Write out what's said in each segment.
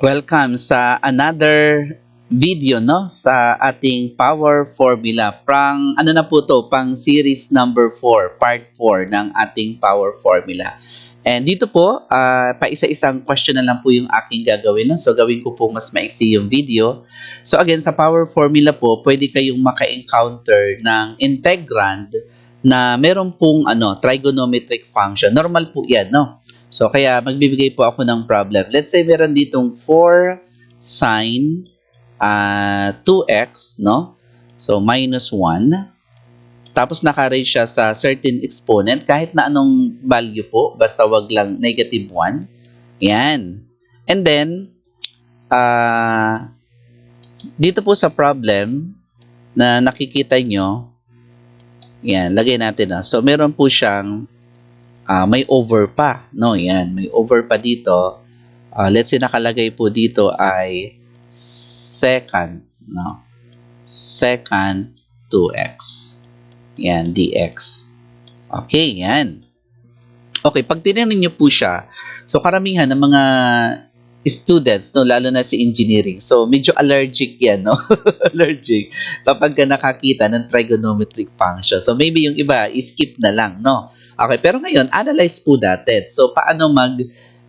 Welcome sa another video sa ating power formula. Pang series number 4, part 4 ng ating power formula. And dito po, paisa-isang question na lang po yung aking gagawin. No? So gawin ko po mas maiksi yung video. So again, sa power formula po, pwede kayong maka-encounter ng integrand na meron pong trigonometric function. Normal po yan, no? So, kaya magbibigay po ako ng problem. Let's say meron ditong 4 sine 2x, no? So, minus 1. Tapos, naka-raise siya sa certain exponent. Kahit na anong value po, basta wag lang negative 1. Yan. And then, dito po sa problem na nakikita nyo, yan, lagay natin na. So, meron po siyang may over pa, no? Yan, may over pa dito. Let's say nakalagay po dito ay secant, no? Secant 2x. Yan, dx. Okay, yan. Okay, pag tinignan niyo po siya, so karamihan ng mga students, no, lalo na si engineering, so medyo allergic yan, no? Allergic kapag nakakita ng trigonometric function. So maybe yung iba, skip na lang, no? Okay, pero ngayon, analyze po natin. So, paano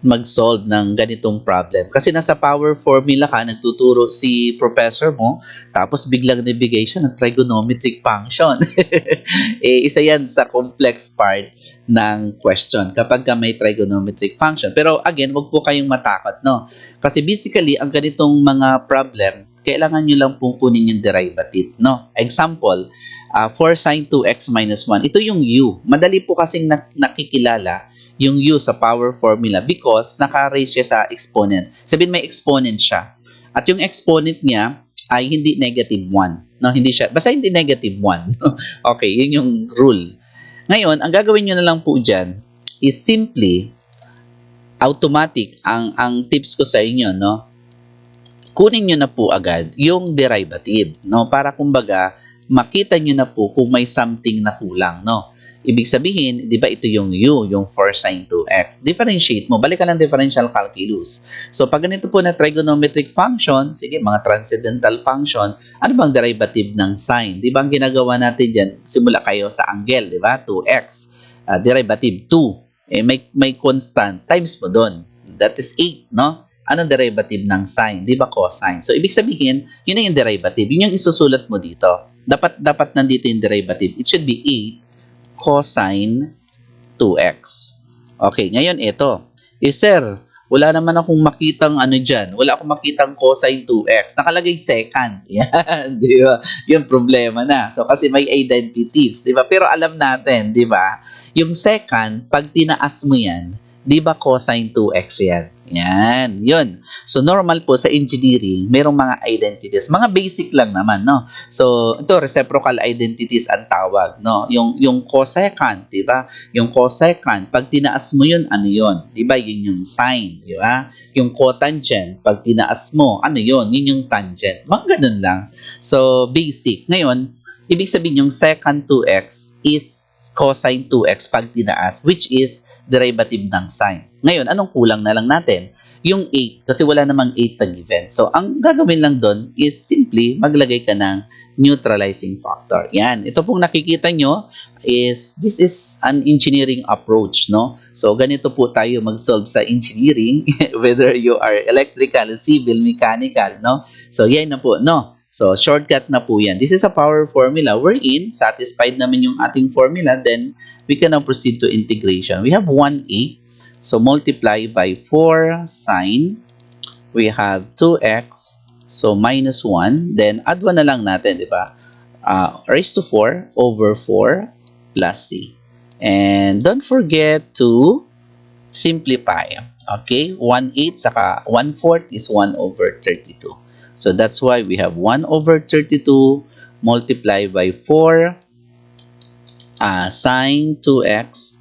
mag-solve ng ganitong problem? Kasi nasa power formula ka, nagtuturo si professor mo, tapos biglang nabigay siya ng trigonometric function. Isa yan sa complex part ng question kapag may trigonometric function. Pero again, wag po kayong matakot, no? Kasi basically, ang ganitong mga problem, kailangan nyo lang pong kunin yung derivative, no? Example, 4 sine 2x minus 1. Ito yung u. Madali po kasing nakikilala yung u sa power formula because naka-raise siya sa exponent. Sabihin may exponent siya. At yung exponent niya ay hindi negative 1. No, hindi siya. Basta hindi negative 1. Okay, yun yung rule. Ngayon, ang gagawin nyo na lang po dyan is simply automatic. Ang tips ko sa inyo, no? Kunin nyo na po agad yung derivative, no? Para kumbaga, makita nyo na po kung may something na kulang, no? Ibig sabihin, di ba ito yung u, yung 4 sine 2x. Differentiate mo, balik ka ng differential calculus. So, pag ganito po na trigonometric function, sige, mga transcendental function, ano bang derivative ng sine? Di ba ang ginagawa natin dyan, simula kayo sa angle, di ba? 2x. Derivative 2. May constant, times mo doon. That is 8, no? Anong derivative ng sine? Di ba cosine? So, ibig sabihin, yun na yung derivative. Yun yung isusulat mo dito. Dapat nandito yung derivative. It should be 8 cosine 2x. Okay, ngayon ito. Sir, wala naman akong makitang dyan. Wala akong makitang cosine 2x. Nakalagay secant. Yan, di ba? Yung problema na. So, kasi may identities, di ba? Pero alam natin, di ba? Yung secant, pag tinaas mo yan, di ba cosine 2x yan? Yan, yun. So, normal po sa engineering, merong mga identities. Mga basic lang naman, no? So, ito, reciprocal identities ang tawag, no? Yung cosecant, di ba? Yung cosecant, pag tinaas mo yun, ano yun? Di ba? Yun yung sine, di ba? Yung cotangent, pag tinaas mo, ano yun? Yun yung tangent. Mga ganun lang. So, basic. Ngayon, ibig sabihin yung secant 2x is cosine 2x pag tinaas, which is derivative ng sine. Ngayon, anong kulang na lang natin? Yung 8, kasi wala namang 8 sa given. So, ang gagawin lang doon is simply maglagay ka ng neutralizing factor. Yan. Ito pong nakikita nyo is, this is an engineering approach, no? So, ganito po tayo mag-solve sa engineering, whether you are electrical, civil, mechanical, no? So, yan na po, no? So, shortcut na po yan. This is a power formula wherein satisfied naman yung ating formula, then we can now proceed to integration. We have 1/8. So, multiply by 4 sine. We have 2x. So, minus 1. Then, add 1 na lang natin, di ba? Raised to 4 over 4 plus c. And don't forget to simplify. Okay? 1/8 saka 1/4 is 1 over 32. So, that's why we have 1 over 32 multiplied by 4 sine 2x,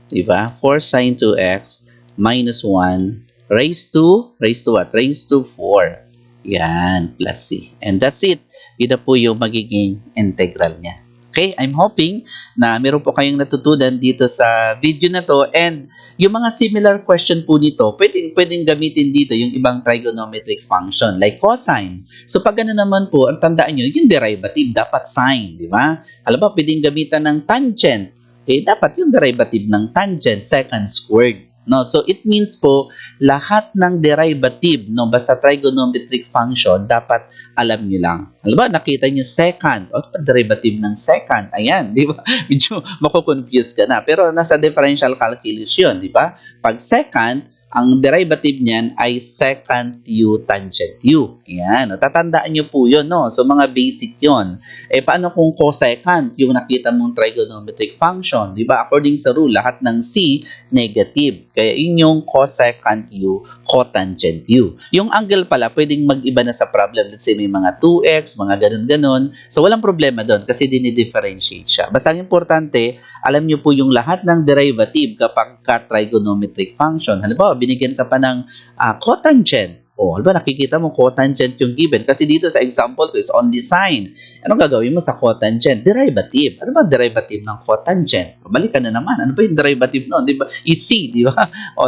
diba? 4 sine 2x minus 1 raised to what? Raised to 4. Yan, plus c. And that's it. Yun na po yung magiging integral niya. Okay, I'm hoping na meron po kayong natutunan dito sa video na to, and yung mga similar question po dito, pwedeng gamitin dito yung ibang trigonometric function like cosine. So pag ano naman po, ang tandaan nyo, yung derivative dapat sine, di ba? Alam ba, pwedeng gamitan ng tangent. Dapat yung derivative ng tangent, secant squared. No, so it means po lahat ng derivative no basta trigonometric function dapat alam niyo lang. Alam ba, nakita niyo secant o derivative ng secant. Ayan, di ba? Medyo mako-confuse ka na. Pero nasa differential calculus 'yun, di ba? Pag secant, ang derivative niyan ay secant u tangent u. Ayan, tatandaan niyo po 'yon, no? So mga basic 'yon. Paano kung cosecant, yung nakita mong trigonometric function, 'di ba? According sa rule, lahat ng c negative. Kaya yun yung cosecant u, cotangent u. Yung angle pala, pwedeng mag-iba na sa problem. Let's say may mga 2x, mga ganun-ganun. So walang problema doon kasi dinidifferentiate siya. Basta ang importante, alam niyo po yung lahat ng derivative kapag ka-trigonometric function. Halimbawa, binigyan ka pa ng cotangent. Halimbawa, nakikita mo cotangent yung given. Kasi dito sa example ko is only sine. Anong gagawin mo sa cotangent? Derivative. Ano ba derivative ng cotangent? Balikan na naman. Ano ba yung derivative nun? Di ba? Is c, di ba?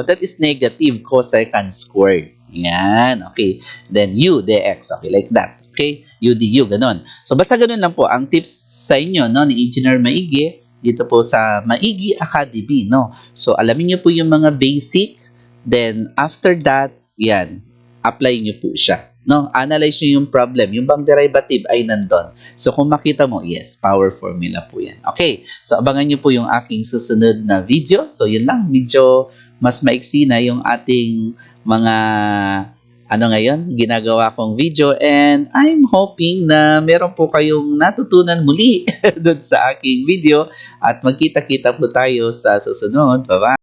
That is negative cosecant squared. Yan. Okay. Then u dx. Okay, like that. Okay? U du, ganun. So, basta ganun lang po. Ang tips sa inyo, no, ni Engineer Maigi, dito po sa Maigi Academy, no? So, alamin niyo po yung mga basic. Then, after that, yan, apply nyo po siya. No? Analyze nyo yung problem. Yung bang derivative ay nandun. So, kung makita mo, yes, power formula po yan. Okay. So, abangan nyo po yung aking susunod na video. So, yun lang. Medyo mas maiksi na yung ating mga ngayon, ginagawa kong video, and I'm hoping na meron po kayong natutunan muli doon sa aking video at magkita-kita po tayo sa susunod. Bye-bye!